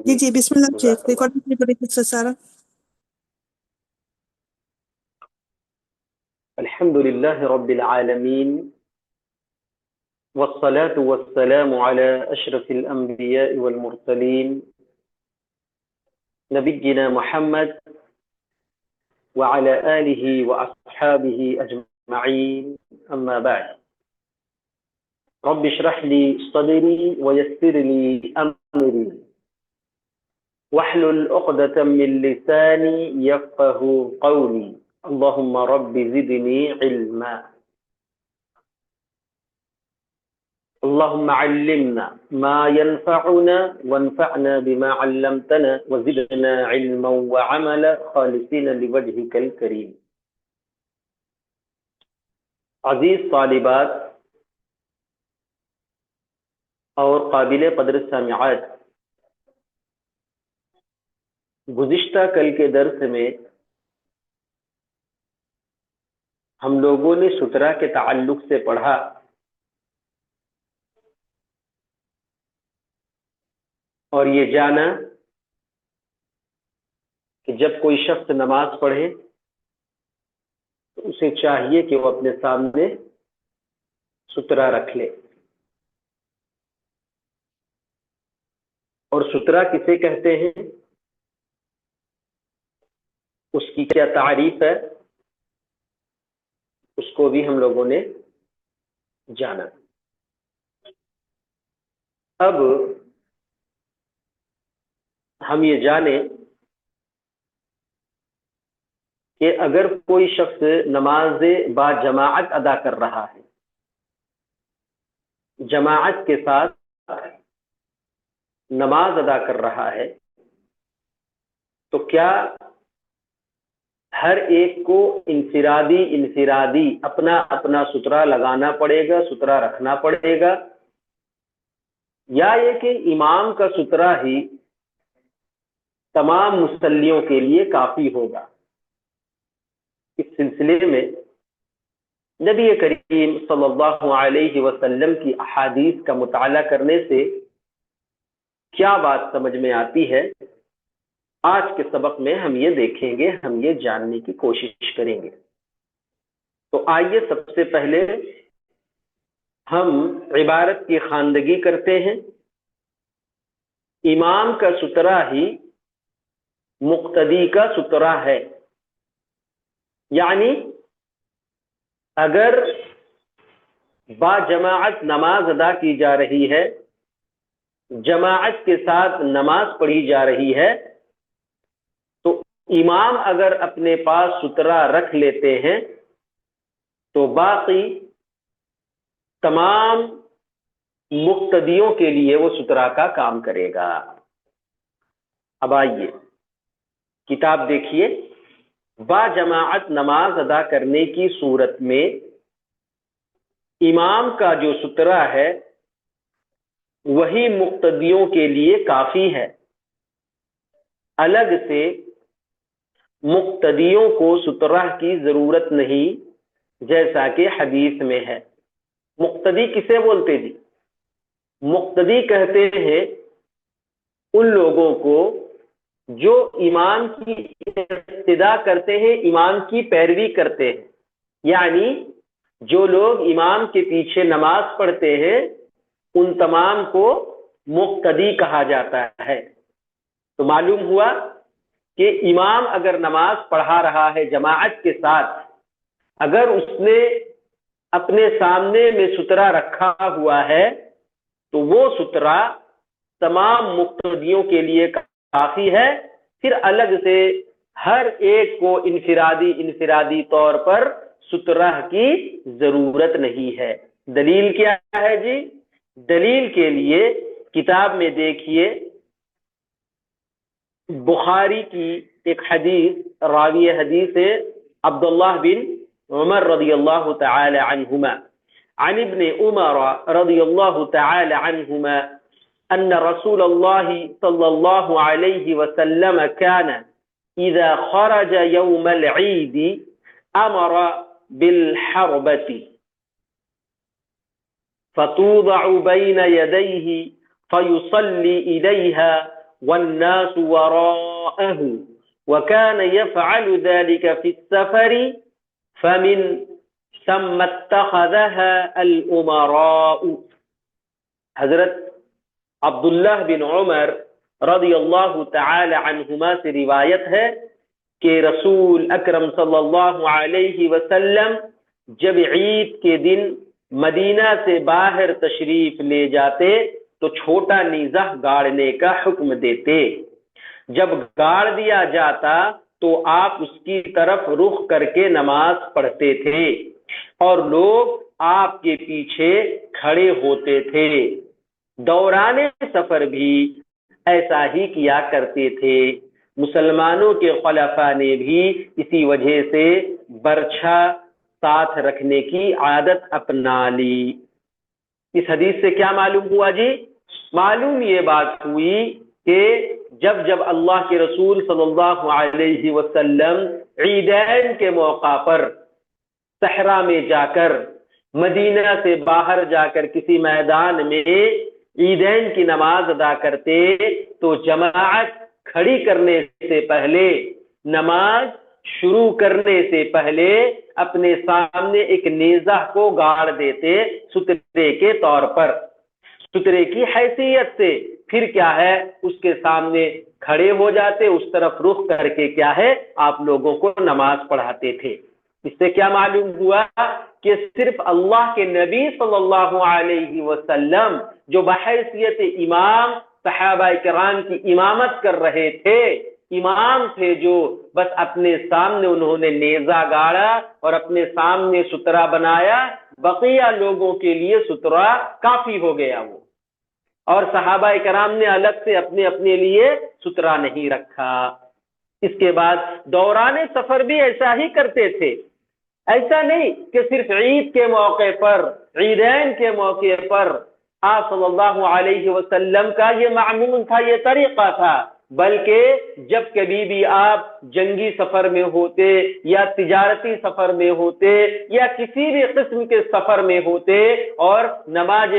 جی جی، بسم اللہ شیخ، ریکارڈنگ نہیں پڑے کچھ سارا. الحمد لله رب العالمين والصلاة والسلام على أشرف الأنبياء والمرسلين نبينا محمد وعلى آله وأصحابه أجمعين أما بعد رب اشرح لي صدري ويسر لي أمري واحلل عقدة من لساني يفقه قولي اللهم رب زدني علما اللهم علمنا ما ينفعنا وانفعنا بما علمتنا وزدنا علما وعملا خالصين لوجهك الكريم. عزیز طالبات اور قابل قدر سامعات، گزشتہ کل کے درس میں ہم لوگوں نے سترہ کے تعلق سے پڑھا اور یہ جانا کہ جب کوئی شخص نماز پڑھے تو اسے چاہیے کہ وہ اپنے سامنے سترہ رکھ لے. اور سترہ کسے کہتے ہیں، اس کی کیا تعریف ہے، اس کو بھی ہم لوگوں نے جانا. اب ہم یہ جانیں کہ اگر کوئی شخص نماز با جماعت ادا کر رہا ہے، جماعت کے ساتھ نماز ادا کر رہا ہے، تو کیا ہر ایک کو انفرادی اپنا اپنا سترہ لگانا پڑے گا، سترہ رکھنا پڑے گا، یا یہ کہ امام کا سترہ ہی تمام مصلیوں کے لیے کافی ہوگا؟ اس سلسلے میں نبی کریم صلی اللہ علیہ وسلم کی احادیث کا مطالعہ کرنے سے کیا بات سمجھ میں آتی ہے، آج کے سبق میں ہم یہ دیکھیں گے، ہم یہ جاننے کی کوشش کریں گے. تو آئیے سب سے پہلے ہم عبارت کی خواندگی کرتے ہیں. امام کا سترہ ہی مقتدی کا سترہ ہے، یعنی اگر با جماعت نماز ادا کی جا رہی ہے، جماعت کے ساتھ نماز پڑھی جا رہی ہے، تو امام اگر اپنے پاس سترہ رکھ لیتے ہیں تو باقی تمام مقتدیوں کے لیے وہ سترہ کا کام کرے گا. اب آئیے کتاب دیکھیے. با جماعت نماز ادا کرنے کی صورت میں امام کا جو سترہ ہے وہی مقتدیوں کے لیے کافی ہے. الگ سے مقتدیوں کو سترہ کی ضرورت نہیں، جیسا کہ حدیث میں ہے. مقتدی کسے بولتے جی؟ مقتدی کہتے ہیں ان لوگوں کو جو امام کی اقتداء کرتے ہیں، امام کی پیروی کرتے ہیں، یعنی جو لوگ امام کے پیچھے نماز پڑھتے ہیں ان تمام کو مقتدی کہا جاتا ہے. تو معلوم ہوا کہ امام اگر نماز پڑھا رہا ہے جماعت کے ساتھ، اگر اس نے اپنے سامنے میں سترہ رکھا ہوا ہے تو وہ سترہ تمام مقتدیوں کے لیے کافی ہے. پھر الگ سے ہر ایک کو انفرادی طور پر سترہ کی ضرورت نہیں ہے. دلیل کیا ہے جی؟ دلیل کے لیے کتاب میں دیکھیے بخاری کی ایک حدیث، راوی حدیث ہے عبداللہ بن عمر رضی اللہ تعالی عنہما عن ابن عمر رضی اللہ تعالی عنہما ان رسول اللہ صلی اللہ علیہ وسلم كان اذا خرج يوم العید امر بالحربة فتوضع بين يديه فيصلي إليها والناس وراءه وكان يفعل ذلك في السفر فمن ثم اتخذها الأمراء. حضرت عبداللہ بن عمر رضی اللہ تعالی عنہما سے روایت ہے کہ رسول اکرم صلی اللہ علیہ وسلم جب عید کے دن مدینہ سے باہر تشریف لے جاتے تو چھوٹا نیزہ گاڑنے کا حکم دیتے. جب گاڑ دیا جاتا تو آپ اس کی طرف رخ کر کے نماز پڑھتے تھے اور لوگ آپ کے پیچھے کھڑے ہوتے تھے. دوران سفر بھی ایسا ہی کیا کرتے تھے. مسلمانوں کے خلفاء نے بھی اسی وجہ سے برچھا ساتھ رکھنے کی عادت اپنا لی. اس حدیث سے کیا معلوم ہوا جی؟ معلوم یہ بات ہوئی کہ جب جب اللہ کے رسول صلی اللہ علیہ وسلم عیدین کے موقع پر صحرا میں جا کر مدینہ سے باہر جا کر کسی میدان میں عیدین کی نماز ادا کرتے تو جماعت کھڑی کرنے سے پہلے، نماز شروع کرنے سے پہلے اپنے سامنے ایک نیزہ کو گاڑ دیتے سترے کے طور پر، سترے کی حیثیت سے. پھر کیا ہے اس کے سامنے کھڑے ہو جاتے، اس طرف رخ کر کے کیا ہے آپ لوگوں کو نماز پڑھاتے تھے. اس سے کیا معلوم ہوا کہ صرف اللہ کے نبی صلی اللہ علیہ وسلم جو بحیثیت امام صحابہ کرام کی امامت کر رہے تھے، امام تھے جو بس اپنے سامنے انہوں نے نیزہ گاڑا اور اپنے سامنے سترا بنایا، بقیہ لوگوں کے لیے سترا کافی ہو گیا وہ، اور صحابہ کرام نے الگ سے اپنے اپنے لیے سترا نہیں رکھا. اس کے بعد دوران سفر بھی ایسا ہی کرتے تھے. ایسا نہیں کہ صرف عید کے موقع پر، عیدین کے موقع پر آپ صلی اللہ علیہ وسلم کا یہ معمول تھا، یہ طریقہ تھا، بلکہ جب کبھی بھی آپ جنگی سفر میں ہوتے یا تجارتی سفر میں ہوتے یا کسی بھی قسم کے سفر میں ہوتے اور نماز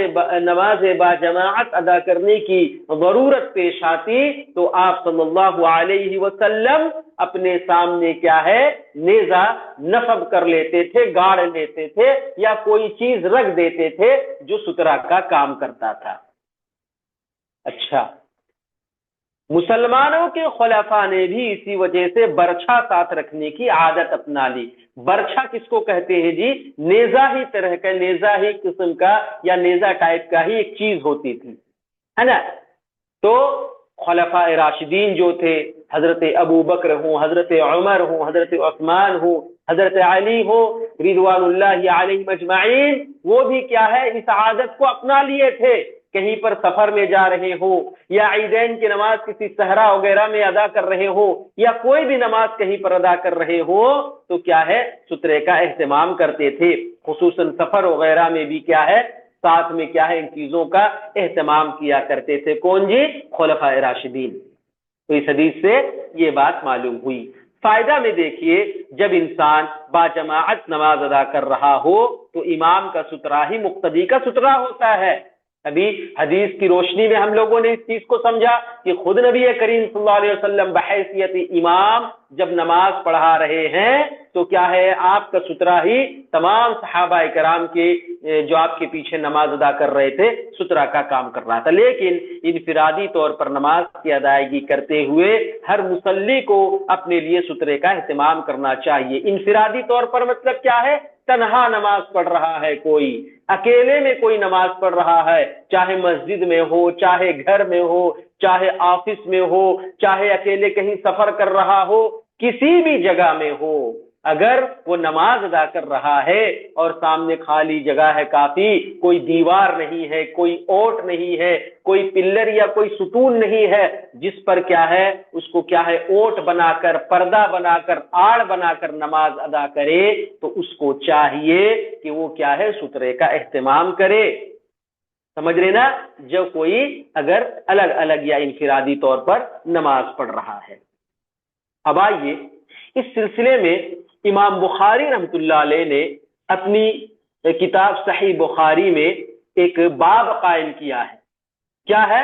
با جماعت ادا کرنے کی ضرورت پیش آتی تو آپ صلی اللہ علیہ وسلم اپنے سامنے کیا ہے نیزہ نصب کر لیتے تھے، گاڑ لیتے تھے یا کوئی چیز رکھ دیتے تھے جو سترا کا کام کرتا تھا. اچھا، مسلمانوں کے خلفاء نے بھی اسی وجہ سے برچھا ساتھ رکھنے کی عادت اپنا لی. برچھا کس کو کہتے ہیں جی؟ نیزہ ہی طرح کا، نیزہ ہی قسم کا یا نیزہ ٹائپ کا ہی ایک چیز ہوتی تھی، ہے نا. تو خلفاء راشدین جو تھے، حضرت ابو بکر ہوں، حضرت عمر ہوں، حضرت عثمان ہوں، حضرت علی ہو رضوان اللہ علیہ مجمعین، وہ بھی کیا ہے اس عادت کو اپنا لیے تھے. کہیں پر سفر میں جا رہے ہو یا عیدین کی نماز کسی صحرا وغیرہ میں ادا کر رہے ہو یا کوئی بھی نماز کہیں پر ادا کر رہے ہو تو کیا ہے سترے کا اہتمام کرتے تھے. خصوصاً سفر وغیرہ میں بھی کیا ہے ساتھ میں کیا ہے ان چیزوں کا اہتمام کیا کرتے تھے. کون جی؟ خلفاء راشدین. تو اس حدیث سے یہ بات معلوم ہوئی. فائدہ میں دیکھیے، جب انسان باجماعت نماز ادا کر رہا ہو تو امام کا سترا ہی مقتدی کا سترا ہوتا ہے. ابھی حدیث کی روشنی میں ہم لوگوں نے اس چیز کو سمجھا کہ خود نبی کریم صلی اللہ علیہ وسلم بحیثیت امام جب نماز پڑھا رہے ہیں تو کیا ہے آپ کا سترا ہی تمام صحابہ کرام کے جو آپ کے پیچھے نماز ادا کر رہے تھے سترا کا کام کر رہا تھا. لیکن انفرادی طور پر نماز کی ادائیگی کرتے ہوئے ہر مصلی کو اپنے لیے سترے کا اہتمام کرنا چاہیے. انفرادی طور پر مطلب کیا ہے؟ تنہا نماز پڑھ رہا ہے، کوئی اکیلے میں کوئی نماز پڑھ رہا ہے، چاہے مسجد میں ہو، چاہے گھر میں ہو، چاہے آفس میں ہو، چاہے اکیلے کہیں سفر کر رہا ہو، کسی بھی جگہ میں ہو، اگر وہ نماز ادا کر رہا ہے اور سامنے خالی جگہ ہے کافی، کوئی دیوار نہیں ہے، کوئی اوٹ نہیں ہے، کوئی پلر یا کوئی ستون نہیں ہے جس پر کیا ہے اس کو کیا ہے اوٹ بنا کر، پردہ بنا کر، آڑ بنا کر نماز ادا کرے تو اس کو چاہیے کہ وہ کیا ہے سترے کا اہتمام کرے. سمجھ رہے نا؟ جو کوئی اگر الگ الگ یا انفرادی طور پر نماز پڑھ رہا ہے. اب آئیے اس سلسلے میں امام بخاری رحمۃ اللہ علیہ نے اپنی کتاب صحیح بخاری میں ایک باب قائم کیا ہے. کیا ہے؟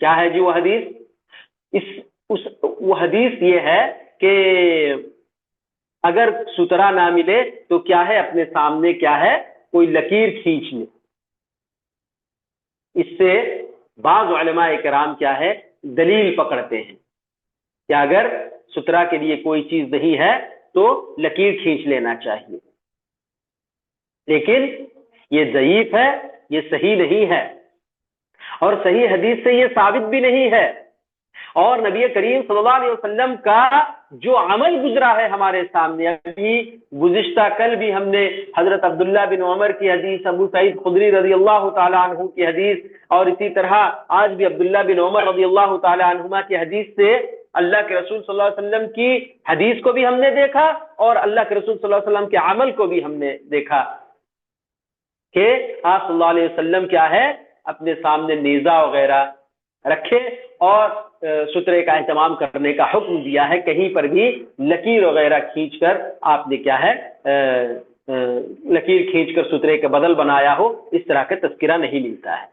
کیا ہے جی وہ حدیث؟ وہ حدیث یہ ہے کہ اگر سترا نہ ملے تو کیا ہے، اپنے سامنے کیا ہے، کوئی لکیر کھینچ لے۔ اس سے بعض علماء کرام کیا ہے، دلیل پکڑتے ہیں کہ اگر سترا کے لیے کوئی چیز نہیں ہے تو لکیر کھینچ لینا چاہیے، لیکن یہ ضعیف ہے، یہ صحیح نہیں ہے، اور صحیح حدیث سے یہ ثابت بھی نہیں ہے۔ اور نبی کریم صلی اللہ علیہ وسلم کا جو عمل گزرا ہے ہمارے سامنے، ابھی گزشتہ کل بھی ہم نے حضرت عبداللہ بن عمر کی حدیث، ابو سعید خدری رضی اللہ تعالی عنہ کی حدیث، اور اسی طرح آج بھی عبداللہ بن عمر رضی اللہ تعالی عنہما کی حدیث سے اللہ کے رسول صلی اللہ علیہ وسلم کی حدیث کو بھی ہم نے دیکھا، اور اللہ کے رسول صلی اللہ علیہ وسلم کے عمل کو بھی ہم نے دیکھا کہ آپ صلی اللہ علیہ وسلم کیا ہے، اپنے سامنے نیزہ وغیرہ رکھے اور سترے کا اہتمام کرنے کا حکم دیا ہے۔ کہیں پر بھی لکیر وغیرہ کھینچ کر آپ نے کیا ہے، لکیر کھینچ کر سترے کا بدل بنایا ہو، اس طرح کا تذکرہ نہیں ملتا ہے۔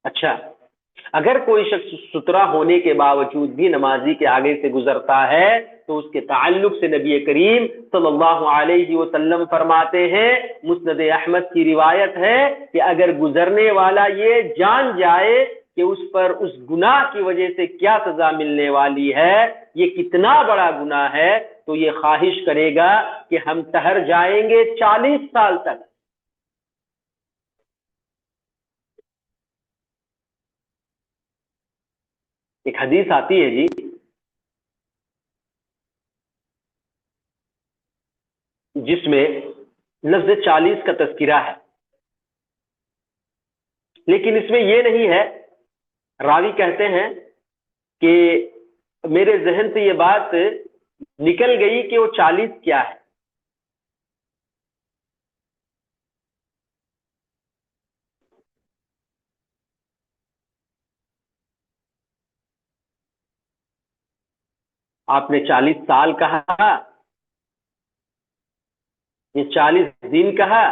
اچھا، اگر کوئی شخص سترا ہونے کے باوجود بھی نمازی کے آگے سے گزرتا ہے تو اس کے تعلق سے نبی کریم صلی اللہ علیہ وسلم فرماتے ہیں، مسند احمد کی روایت ہے کہ اگر گزرنے والا یہ جان جائے کہ اس پر اس گناہ کی وجہ سے کیا سزا ملنے والی ہے، یہ کتنا بڑا گناہ ہے، تو یہ خواہش کرے گا کہ ہم ٹھہر جائیں گے 40 سال تک۔ ایک حدیث آتی ہے جی، جس میں لفظ 40 کا تذکرہ ہے، لیکن اس میں یہ نہیں ہے، راوی کہتے ہیں کہ میرے ذہن سے یہ بات نکل گئی کہ وہ 40 کیا ہے۔ آپ نے 40 سال کہا، یہ 40 دن کہا،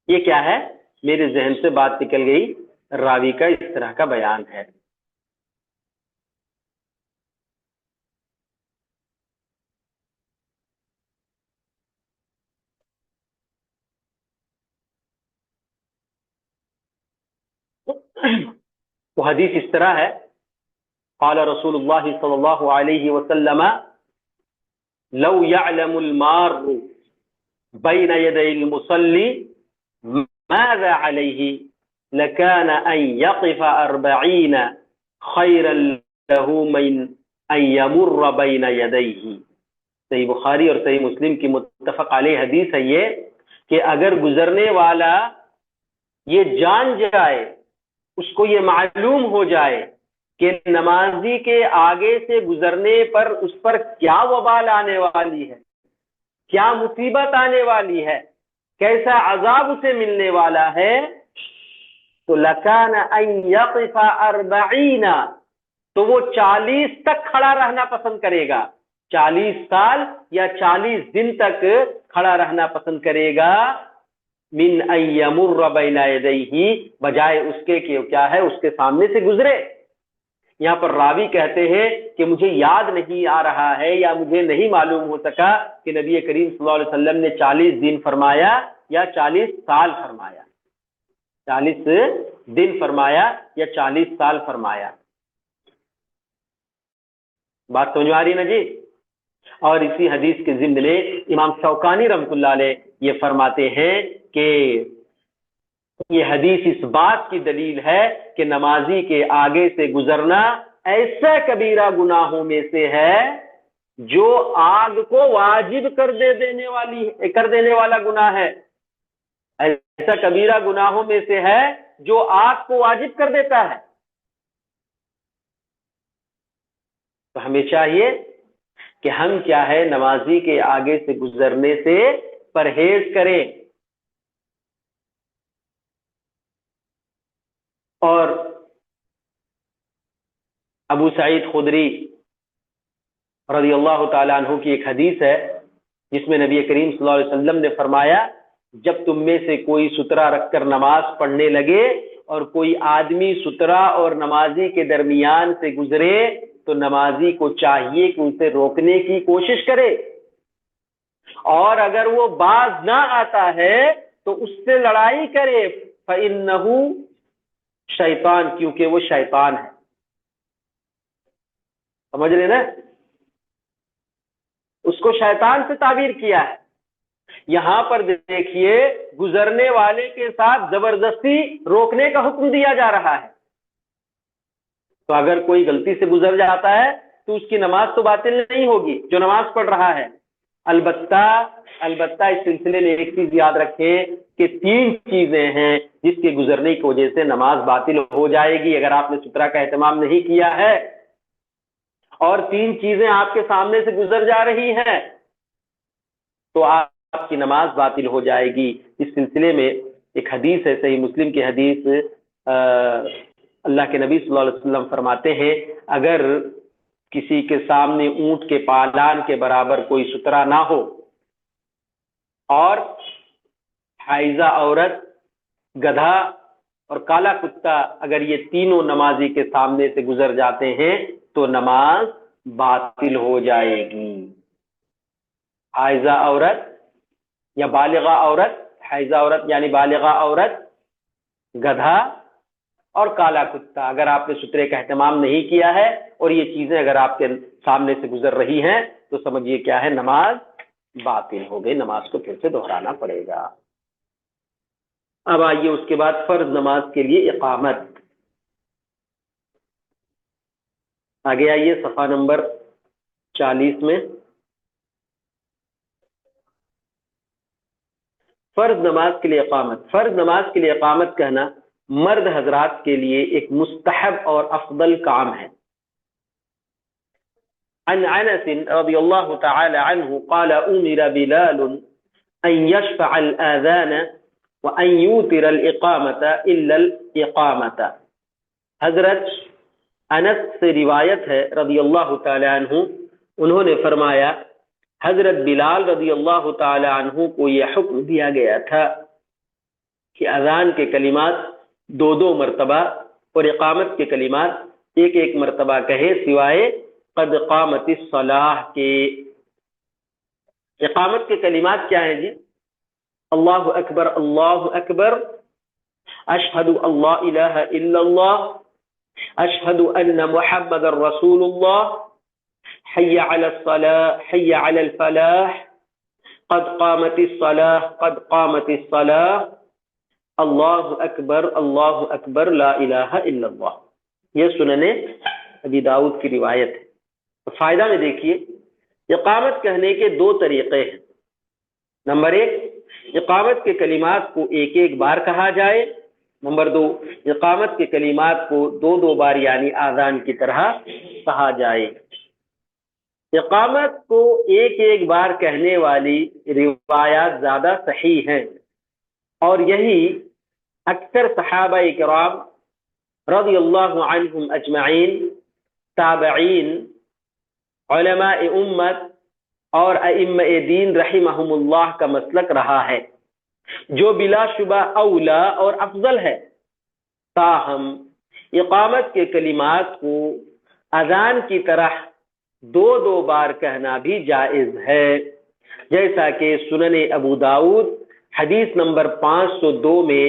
یہ کیا ہے؟ میرے ذہن سے بات نکل گئی، راوی کا اس طرح کا بیان ہے۔ وہ حدیث اس طرح ہے، قال رسول اللہ صلی اللہ علیہ وسلم لو يعلم المار بين يدي المصلي ماذا عليه لكان أن يقف 40 خيرا له من أن يمر بين يديه۔ صحیح بخاری اور صحیح مسلم کی متفق علیہ حدیث ہے یہ کہ اگر گزرنے والا یہ جان جائے، اس کو یہ معلوم ہو جائے کہ نمازی کے آگے سے گزرنے پر اس پر کیا وبال آنے والی ہے، کیا مصیبت آنے والی ہے، کیسا عذاب اسے ملنے والا ہے، تو لکان ان یقف 40، تو وہ 40 تک کھڑا رہنا پسند کرے گا، 40 سال یا 40 دن تک کھڑا رہنا پسند کرے گا، من ان یمر بین یدیہ، بجائے اس کے کہ کیا ہے، اس کے سامنے سے گزرے۔ یہاں پر راوی کہتے ہیں کہ مجھے یاد نہیں آ رہا ہے یا مجھے نہیں معلوم ہو سکا کہ نبی کریم صلی اللہ علیہ وسلم نے 40 دن فرمایا یا 40 سال فرمایا، 40 دن فرمایا یا 40 سال فرمایا۔ بات سمجھ آ رہی نا جی؟ اور اسی حدیث کے ضمن میں امام شوکانی رحمۃ اللہ علیہ یہ فرماتے ہیں کہ یہ حدیث اس بات کی دلیل ہے کہ نمازی کے آگے سے گزرنا ایسا کبیرہ گناہوں میں سے ہے جو آگ کو واجب کر دینے والا گناہ ہے، ایسا کبیرہ گناہوں میں سے ہے جو آگ کو واجب کر دیتا ہے۔ تو ہمیں چاہیے کہ ہم کیا ہے، نمازی کے آگے سے گزرنے سے پرہیز کریں، اور ابو سعید خدری رضی اللہ تعالیٰ عنہ کی ایک حدیث ہے جس میں نبی کریم صلی اللہ علیہ وسلم نے فرمایا جب تم میں سے کوئی سترہ رکھ کر نماز پڑھنے لگے اور کوئی آدمی سترہ اور نمازی کے درمیان سے گزرے تو نمازی کو چاہیے کہ اسے روکنے کی کوشش کرے، اور اگر وہ باز نہ آتا ہے تو اس سے لڑائی کرے، فَإِنَّهُ شیطان، کیونکہ وہ شیطان ہے۔ سمجھ رہے نا، اس کو شیطان سے تعبیر کیا ہے۔ یہاں پر دیکھیے گزرنے والے کے ساتھ زبردستی روکنے کا حکم دیا جا رہا ہے، تو اگر کوئی غلطی سے گزر جاتا ہے تو اس کی نماز تو باطل نہیں ہوگی جو نماز پڑھ رہا ہے۔ البتہ اس سلسلے میں ایک چیز یاد رکھیں کہ 3 چیزیں ہیں جس کے گزرنے کی وجہ سے نماز باطل ہو جائے گی اگر آپ نے سترہ کا اہتمام نہیں کیا ہے، اور 3 چیزیں آپ کے سامنے سے گزر جا رہی ہیں تو آپ کی نماز باطل ہو جائے گی۔ اس سلسلے میں ایک حدیث ہے، صحیح مسلم کی حدیث، اللہ کے نبی صلی اللہ علیہ وسلم فرماتے ہیں اگر کسی کے سامنے اونٹ کے پالان کے برابر کوئی سترہ نہ ہو اور حائضہ عورت، گدھا اور کالا کتا اگر یہ تینوں نمازی کے سامنے سے گزر جاتے ہیں تو نماز باطل ہو جائے گی۔ حائضہ عورت یا بالغہ عورت، حائضہ عورت یعنی بالغہ عورت، گدھا اور کالا کتا، اگر آپ نے سترے کا اہتمام نہیں کیا ہے اور یہ چیزیں اگر آپ کے سامنے سے گزر رہی ہیں تو سمجھیے کیا ہے، نماز باطل ہو گئی، نماز کو پھر سے دہرانا پڑے گا۔ اب آئیے اس کے بعد فرض نماز کے لیے اقامت۔ آگے آئیے صفحہ نمبر 40 میں، فرض نماز کے لیے اقامت۔ فرض نماز کے لیے اقامت کہنا مرد حضرات کے لیے ایک مستحب اور افضل کام ہے۔ عن انس رضی اللہ تعالی عنہ قال امر بلال ان يشفع الاذان وان يوتر الاقامة الا الاقامة۔ حضرت انس سے روایت ہے رضی اللہ تعالی عنہ، انہوں نے فرمایا حضرت بلال رضی اللہ تعالی عنہ کو یہ حکم دیا گیا تھا کہ اذان کے کلمات 2 مرتبہ اور اقامت کے کلمات 1 مرتبہ کہے سوائے قد قامت الصلاح کے۔ اقامت کے کلمات کیا ہیں جی؟ اللہ اکبر اللہ اکبر، اشہد اللہ الہ الا اللہ، اشہد ان محمد رسول اللہ، حی علی الصلاح حی علی الفلاح، قد قامت الصلاح قد قامت الصلاح، اللہ اکبر لا الہ الا اللہ۔ یہ سنن ابی داؤد کی روایت ہے۔ فائدہ میں دیکھیے، اقامت کہنے کے 2 طریقے ہیں۔ نمبر 1، اقامت کے کلمات کو 1 بار کہا جائے۔ نمبر 2، اقامت کے کلمات کو 2 بار یعنی آذان کی طرح کہا جائے۔ اقامت کو 1 بار کہنے والی روایات زیادہ صحیح ہیں، اور یہی اکثر صحابہ کرام رضی اللہ عنہم اجمعین، تابعین، علماء امت اور ائمہ دین رحمہم اللہ کا مسلک رہا ہے، جو بلا شبہ اولا اور افضل ہے۔ تاہم اقامت کے کلمات کو اذان کی طرح 2 بار کہنا بھی جائز ہے، جیسا کہ سنن ابو داؤد حدیث نمبر 502 میں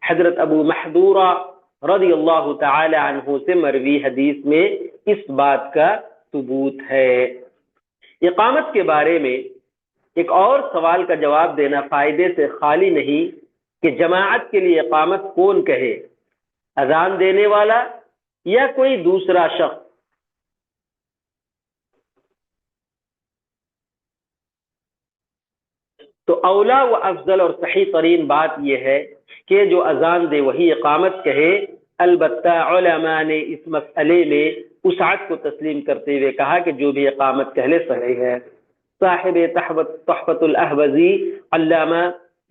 حضرت ابو محذورہ رضی اللہ تعالی عنہ سے مروی حدیث میں اس بات کا ثبوت ہے۔ اقامت کے بارے میں ایک اور سوال کا جواب دینا فائدے سے خالی نہیں کہ جماعت کے لیے اقامت کون کہے، اذان دینے والا یا کوئی دوسرا شخص؟ تو اولا و افضل اور صحیح ترین بات یہ ہے کہ جو اذان دے وہی اقامت کہے۔ البتہ علماء نے اس مسئلے میں وسعت کو تسلیم کرتے ہوئے کہا کہ جو بھی اقامت کہلے صحیح ہے۔ صاحب تحفۃ الاحوذی علامہ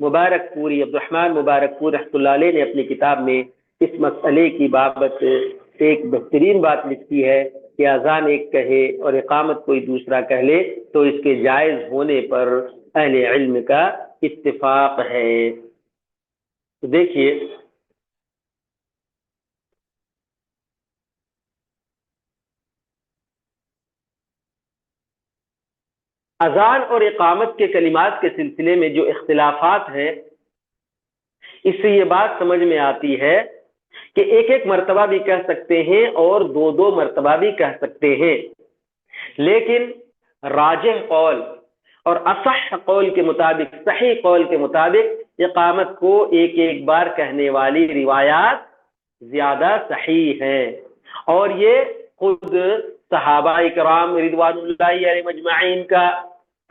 مبارک پوری، عبدالرحمن مبارک پور رحمۃ اللہ علیہ نے اپنی کتاب میں اس مسئلے کی بابت ایک بہترین بات لکھی ہے کہ اذان ایک کہے اور اقامت کوئی دوسرا کہہ لے تو اس کے جائز ہونے پر اہل علم کا اتفاق ہے۔ تو دیکھیے اذان اور اقامت کے کلمات کے سلسلے میں جو اختلافات ہیں، اس سے یہ بات سمجھ میں آتی ہے کہ ایک ایک مرتبہ بھی کہہ سکتے ہیں اور دو دو مرتبہ بھی کہہ سکتے ہیں، لیکن راجح قول اور اصح قول کے مطابق، صحیح قول کے مطابق اقامت کو ایک ایک بار کہنے والی روایات زیادہ صحیح ہیں، اور یہ خود صحابہ کرام رضوان اللہ علیہ مجمعین کا،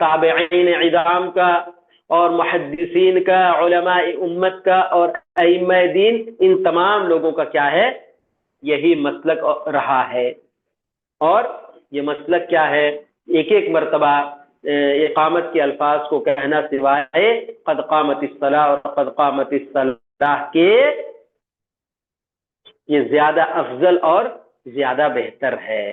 تابعین عظام کا، اور محدثین کا، علماء امت کا، اور ائمہ دین، ان تمام لوگوں کا کیا ہے؟ یہی مسلک رہا ہے۔ اور یہ مسلک کیا ہے؟ ایک ایک مرتبہ اقامت کے الفاظ کو کہنا سوائے قد قامت الصلاۃ اور قد قامت الصلاۃ کے، یہ زیادہ افضل اور زیادہ بہتر ہے۔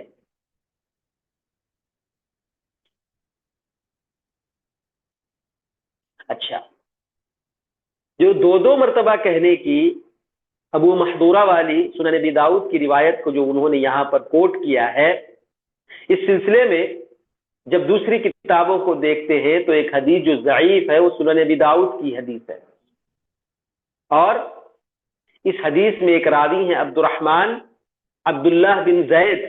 اچھا، جو دو دو مرتبہ کہنے کی ابو محذورہ والی سنن ابی داؤد کی روایت کو جو انہوں نے یہاں پر کوٹ کیا ہے، اس سلسلے میں جب دوسری کتابوں کو دیکھتے ہیں تو ایک حدیث جو ضعیف ہے وہ سنن ابی داؤد کی حدیث ہے، اور اس حدیث میں ایک راوی ہیں عبد الرحمن عبداللہ بن زید،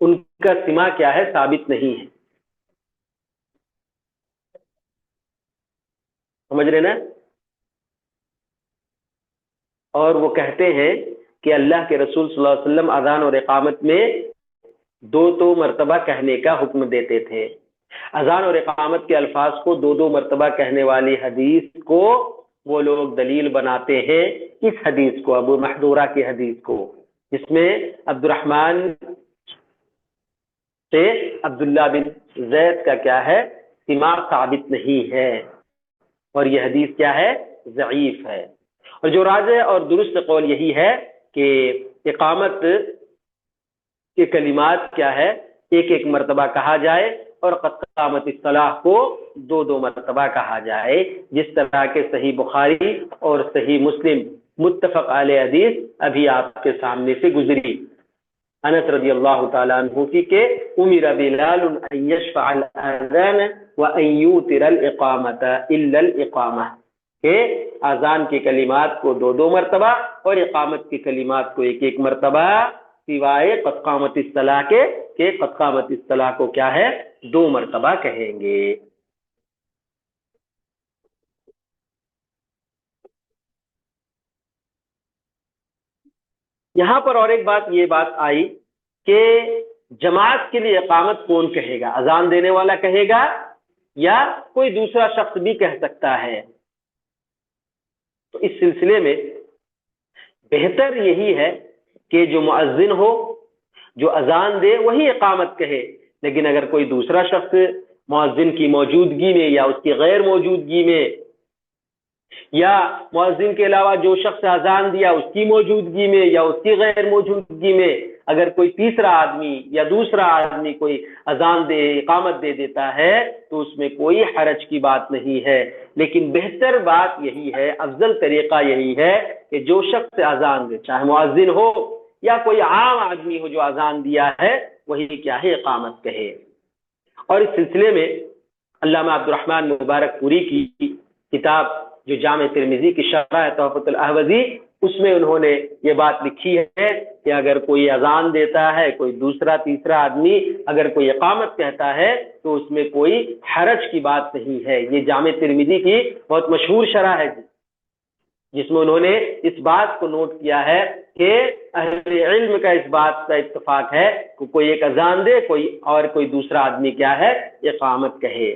ان کا سماع کیا ہے؟ ثابت نہیں ہے۔ سمجھ رہے نا؟ اور وہ کہتے ہیں کہ اللہ کے رسول صلی اللہ علیہ وسلم اذان اور اقامت میں دو دو مرتبہ کہنے کا حکم دیتے تھے۔ اذان اور اقامت کے الفاظ کو دو دو مرتبہ کہنے والی حدیث کو وہ لوگ دلیل بناتے ہیں، اس حدیث کو، ابو محذورہ کی حدیث کو، جس میں عبد الرحمن سے عبداللہ بن زید کا کیا ہے؟ سماع ثابت نہیں ہے، اور یہ حدیث کیا ہے؟ ضعیف ہے۔ اور جو راجح اور درست قول یہی ہے کہ اقامت کے کلمات کیا ہے؟ ایک ایک مرتبہ کہا جائے، اور قد قامت الصلاۃ کو دو دو مرتبہ کہا جائے، جس طرح کے صحیح بخاری اور صحیح مسلم متفق علیہ حدیث ابھی آپ کے سامنے سے گزری، انس رضی اللہ تعالیٰ عنہ کی کہ امر بلال ان یشفع الاذان وان یوتر الاقامۃ الا الاقامہ، کہ اذان کے کلمات کو دو دو مرتبہ اور اقامت کے کلمات کو ایک ایک مرتبہ، سوائے قد قامت الصلاۃ کے، کہ قد قامت الصلاۃ کو کیا ہے؟ دو مرتبہ کہیں گے۔ یہاں پر اور ایک بات، یہ بات آئی کہ جماعت کے لیے اقامت کون کہے گا؟ اذان دینے والا کہے گا یا کوئی دوسرا شخص بھی کہہ سکتا ہے؟ تو اس سلسلے میں بہتر یہی ہے کہ جو مؤذن ہو، جو اذان دے، وہی اقامت کہے، لیکن اگر کوئی دوسرا شخص مؤذن کی موجودگی میں یا اس کی غیر موجودگی میں، یا مؤذن کے علاوہ جو شخص اذان دیا اس کی موجودگی میں یا اس کی غیر موجودگی میں، اگر کوئی تیسرا آدمی یا دوسرا آدمی کوئی اذان دے، اقامت دے دیتا ہے، تو اس میں کوئی حرج کی بات نہیں ہے، لیکن بہتر بات یہی ہے، افضل طریقہ یہی ہے کہ جو شخص اذان دے، چاہے مؤذن ہو یا کوئی عام آدمی ہو جو اذان دیا ہے، وہی کیا ہے؟ اقامت کہے۔ اور اس سلسلے میں علامہ عبد الرحمن مبارک پوری کی کتاب جو جامع ترمذی کی شرح ہے تحفۃ الاحوذی، اس میں انہوں نے یہ بات لکھی ہے کہ اگر کوئی اذان دیتا ہے، کوئی دوسرا تیسرا آدمی اگر کوئی اقامت کہتا ہے، تو اس میں کوئی حرج کی بات نہیں ہے۔ یہ جامع ترمذی کی بہت مشہور شرح ہے جس میں انہوں نے اس بات کو نوٹ کیا ہے کہ اہل علم کا اس بات کا اتفاق ہے کہ کوئی ایک اذان دے، کوئی دوسرا آدمی کیا ہے؟ اقامت کہے۔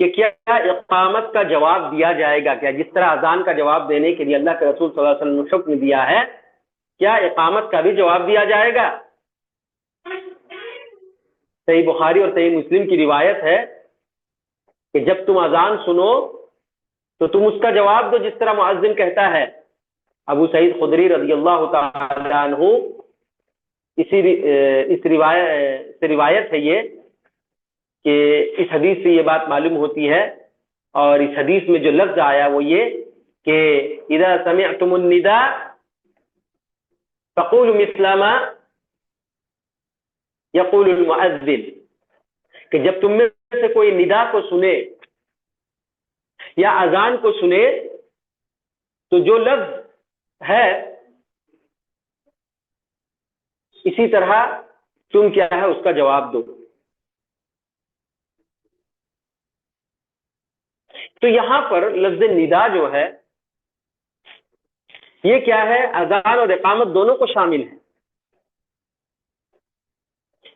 کہ کیا اقامت کا جواب دیا جائے گا کیا؟ جس طرح اذان کا جواب دینے کے لیے اللہ کے رسول صلی اللہ علیہ وسلم نے حکم دیا ہے، کیا اقامت کا بھی جواب دیا جائے گا؟ صحیح بخاری اور صحیح مسلم کی روایت ہے کہ جب تم اذان سنو تو تم اس کا جواب دو جس طرح مؤذن کہتا ہے۔ ابو سعید خدری رضی اللہ تعالی عنہ اس روایت ہے یہ کہ اس حدیث سے یہ بات معلوم ہوتی ہے، اور اس حدیث میں جو لفظ آیا وہ یہ کہ اذا سمعتم النداء فقولوا مثل ما یقول المؤذن، کہ جب تم میں سے کوئی ندا کو سنے یا اذان کو سنے تو جو لفظ ہے اسی طرح تم کیا ہے اس کا جواب دو۔ تو یہاں پر لفظ ندا جو ہے یہ کیا ہے؟ اذان اور اقامت دونوں کو شامل ہے۔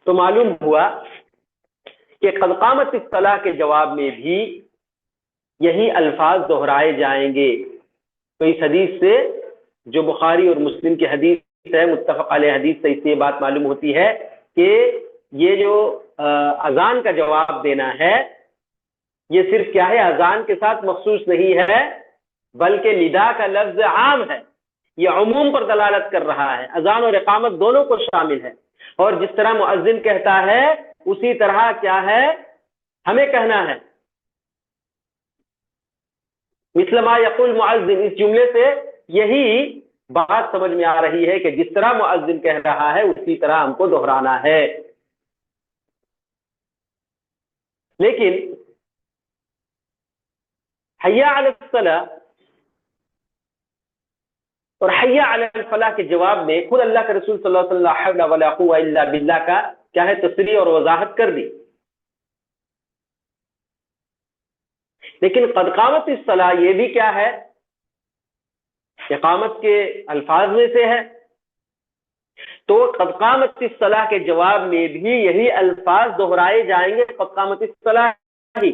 تو معلوم ہوا کہ قد قامت الصلاۃ کے جواب میں بھی یہی الفاظ دہرائے جائیں گے۔ تو اس حدیث سے جو بخاری اور مسلم کی حدیث ہے، متفق علیہ حدیث سے اس سے یہ بات معلوم ہوتی ہے کہ یہ جو اذان کا جواب دینا ہے یہ صرف کیا ہے؟ اذان کے ساتھ مخصوص نہیں ہے، بلکہ ندا کا لفظ عام ہے، یہ عموم پر دلالت کر رہا ہے، اذان اور اقامت دونوں کو شامل ہے۔ اور جس طرح مؤذن کہتا ہے اسی طرح کیا ہے ہمیں کہنا ہے۔ مثل ما یقول مؤذن، اس جملے سے یہی بات سمجھ میں آ رہی ہے کہ جس طرح مؤذن کہہ رہا ہے اسی طرح ہم کو دہرانا ہے۔ لیکن حی علی الصلاۃ اور حی علی الفلاح کے جواب میں خود اللہ کے رسول صلی اللہ علیہ وسلم لا حول ولا قوۃ الا باللہ کا کیا ہے تصریح اور وضاحت کر دی۔ لیکن قد قامت الصلاۃ یہ بھی کیا ہے؟ اقامت کے الفاظ میں سے ہے۔ تو قد قامت الصلاۃ کے جواب میں بھی یہی الفاظ دہرائے جائیں گے، قد قامت الصلاۃ ہی۔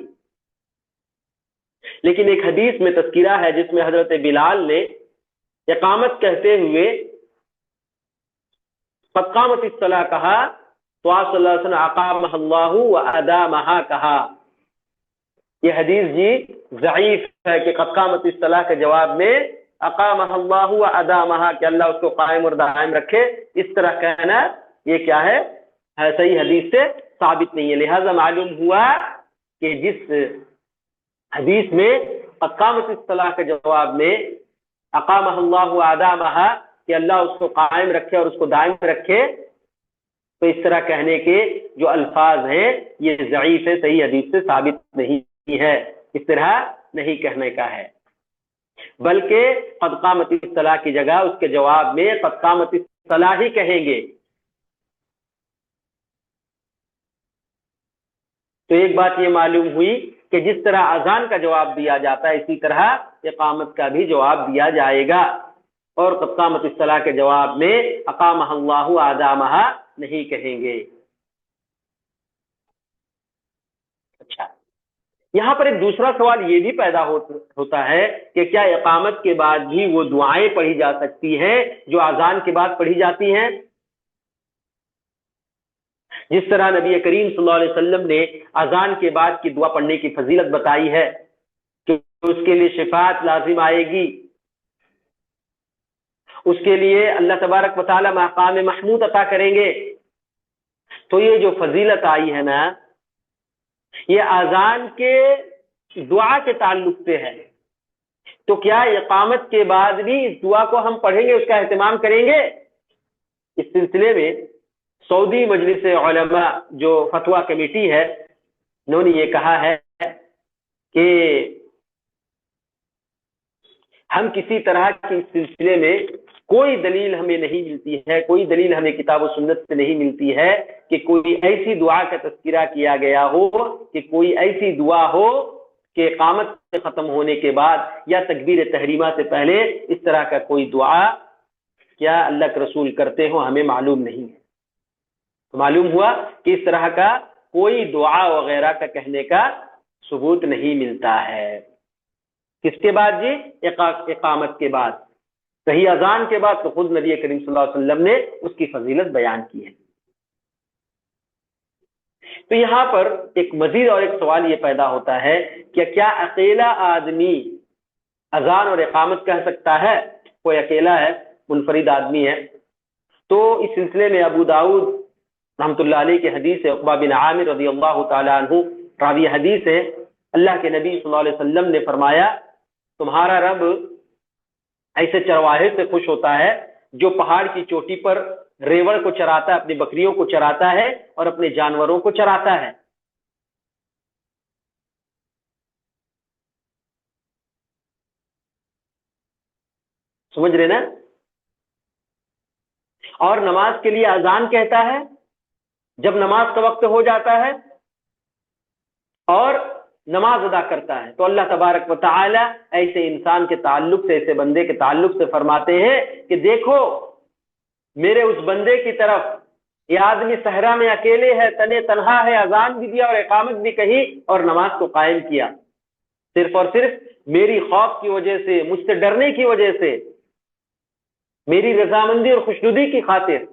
لیکن ایک حدیث میں تذکرہ ہے جس میں حضرت بلال نے اقامت کہتے ہوئے قد قامت الصلاۃ کہا تو آپ صلی اللہ علیہ وسلم اقامہ اللہ وادامہا کہا۔ یہ حدیث جی ضعیف ہے کہ قد قامت الصلاۃ کے جواب میں اقامہ اللہ وادامہا کہ اللہ اس کو قائم اور دائم رکھے، اس طرح کہنا یہ کیا ہے؟ صحیح حدیث سے ثابت نہیں ہے۔ لہذا معلوم ہوا کہ جس حدیث میں قد قامت الصلاۃ کے جواب میں اقامہ اللہ وادامہا کہ اللہ اس کو قائم رکھے اور اس کو دائم رکھے، تو اس طرح کہنے کے جو الفاظ ہیں یہ ضعیف ہے، صحیح حدیث سے ثابت نہیں ہے، اس طرح نہیں کہنے کا ہے۔ بلکہ قد قامت الصلاۃ کی جگہ اس کے جواب میں قد قامت الصلاۃ ہی کہیں گے۔ تو ایک بات یہ معلوم ہوئی کہ جس طرح اذان کا جواب دیا جاتا ہے اسی طرح اقامت کا بھی جواب دیا جائے گا، اور قد قامت الصلاۃ کے جواب میں اقامہ اللہ وادامہا نہیں کہیں گے۔ اچھا، یہاں پر ایک دوسرا سوال یہ بھی پیدا ہوتا ہے کہ کیا اقامت کے بعد بھی وہ دعائیں پڑھی جا سکتی ہیں جو اذان کے بعد پڑھی جاتی ہیں؟ جس طرح نبی کریم صلی اللہ علیہ وسلم نے اذان کے بعد کی دعا پڑھنے کی فضیلت بتائی ہے کہ اس کے لیے شفاعت لازم آئے گی، اس کے لیے اللہ تبارک و تعالی مقام محمود عطا کریں گے۔ تو یہ جو فضیلت آئی ہے نا یہ اذان کے دعا کے تعلق سے ہے، تو کیا اقامت کے بعد بھی اس دعا کو ہم پڑھیں گے، اس کا اہتمام کریں گے؟ اس سلسلے میں سعودی مجلس علماء جو فتویٰ کمیٹی ہے انہوں نے یہ کہا ہے کہ ہم کسی طرح کے اس سلسلے میں کوئی دلیل ہمیں نہیں ملتی ہے، کوئی دلیل ہمیں کتاب و سنت سے نہیں ملتی ہے کہ کوئی ایسی دعا کا تذکرہ کیا گیا ہو، کہ کوئی ایسی دعا ہو کہ اقامت سے ختم ہونے کے بعد یا تکبیر تحریمہ سے پہلے اس طرح کا کوئی دعا کیا اللہ کے رسول کرتے ہوں، ہمیں معلوم نہیں ہے۔ تو معلوم ہوا کہ اس طرح کا کوئی دعا وغیرہ کا کہنے کا ثبوت نہیں ملتا ہے۔ کس کے بعد جی؟ اقامت کے بعد، صحیح اذان کے بعد تو خود نبی کریم صلی اللہ علیہ وسلم نے اس کی فضیلت بیان کی ہے۔ تو یہاں پر ایک مزید اور ایک سوال یہ پیدا ہوتا ہے کہ کیا اکیلا آدمی اذان اور اقامت کہہ سکتا ہے؟ کوئی اکیلا ہے، منفرد آدمی ہے، تو اس سلسلے میں ابو داؤد رحمۃ اللہ علیہ کی حدیث ہے، عقبہ بن عامر رضی اللہ تعالی عنہ راوی حدیث ہے، اللہ کے نبی صلی اللہ علیہ وسلم نے فرمایا تمہارا رب ایسے چرواہے سے خوش ہوتا ہے جو پہاڑ کی چوٹی پر ریوڑ کو چراتا ہے، اپنی بکریوں کو چراتا ہے اور اپنے جانوروں کو چراتا ہے۔ سمجھ رہے نا؟ اور نماز کے لیے اذان کہتا ہے جب نماز کا وقت ہو جاتا ہے، اور نماز ادا کرتا ہے۔ تو اللہ تبارک و تعالی ایسے انسان کے تعلق سے، ایسے بندے کے تعلق سے فرماتے ہیں کہ دیکھو میرے اس بندے کی طرف، یہ آدمی صحرا میں اکیلے ہے، تنے تنہا ہے، اذان بھی دیا اور اقامت بھی کہی اور نماز کو قائم کیا، صرف اور صرف میری خوف کی وجہ سے، مجھ سے ڈرنے کی وجہ سے، میری رضامندی اور خوشنودی کی خاطر،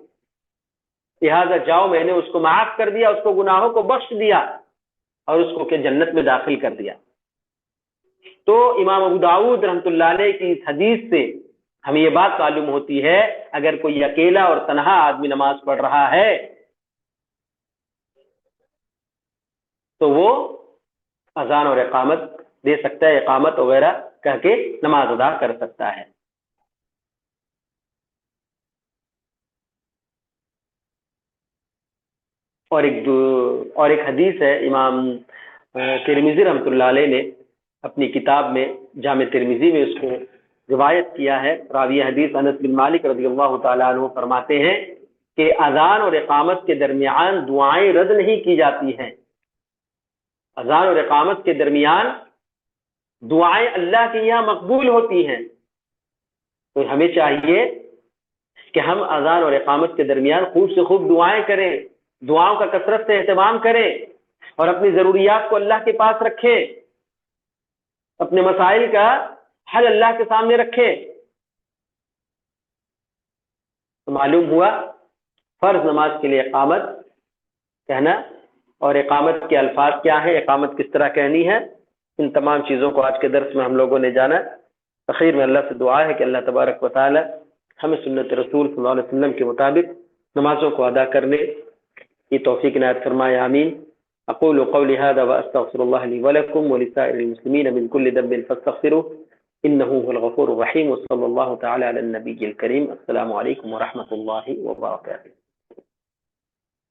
لہٰذا جاؤ میں نے اس کو معاف کر دیا، اس کو گناہوں کو بخش دیا اور اس کو کہ جنت میں داخل کر دیا۔ تو امام ابو داؤد رحمۃ اللہ علیہ کی اس حدیث سے ہمیں یہ بات معلوم ہوتی ہے اگر کوئی اکیلا اور تنہا آدمی نماز پڑھ رہا ہے تو وہ اذان اور اقامت دے سکتا ہے، اقامت وغیرہ کہہ کے نماز ادا کر سکتا ہے۔ اور ایک حدیث ہے، امام ترمذی رحمۃ اللہ علیہ نے اپنی کتاب میں جامع ترمذی میں اس کو روایت کیا ہے۔ راوی حدیث انس بن مالک رضی اللہ تعالیٰ عنہ فرماتے ہیں کہ اذان اور اقامت کے درمیان دعائیں رد نہیں کی جاتی ہیں۔ اذان اور اقامت کے درمیان دعائیں اللہ کے یہاں مقبول ہوتی ہیں۔ تو ہمیں چاہیے کہ ہم اذان اور اقامت کے درمیان خوب سے خوب دعائیں کریں، دعاؤں کا کثرت سے اہتمام کریں اور اپنی ضروریات کو اللہ کے پاس رکھیں، اپنے مسائل کا حل اللہ کے سامنے رکھیں۔ تو معلوم ہوا فرض نماز کے لیے اقامت کہنا اور اقامت کے الفاظ کیا ہیں، اقامت کس طرح کہنی ہے، ان تمام چیزوں کو آج کے درس میں ہم لوگوں نے جانا۔ اخیر میں اللہ سے دعا ہے کہ اللہ تبارک و تعالی ہمیں سنت رسول صلی اللہ علیہ وسلم کے مطابق نمازوں کو ادا کرنے کی توفیق عنایت فرمائے، آمین۔ اقول قولی هذا واستغفر الله لي ولكم ولسائر المسلمين من كل ذنب فاستغفروه انه هو الغفور الرحيم، وصلى الله تعالى على النبي الكريم۔ السلام عليكم ورحمة الله وبركاته۔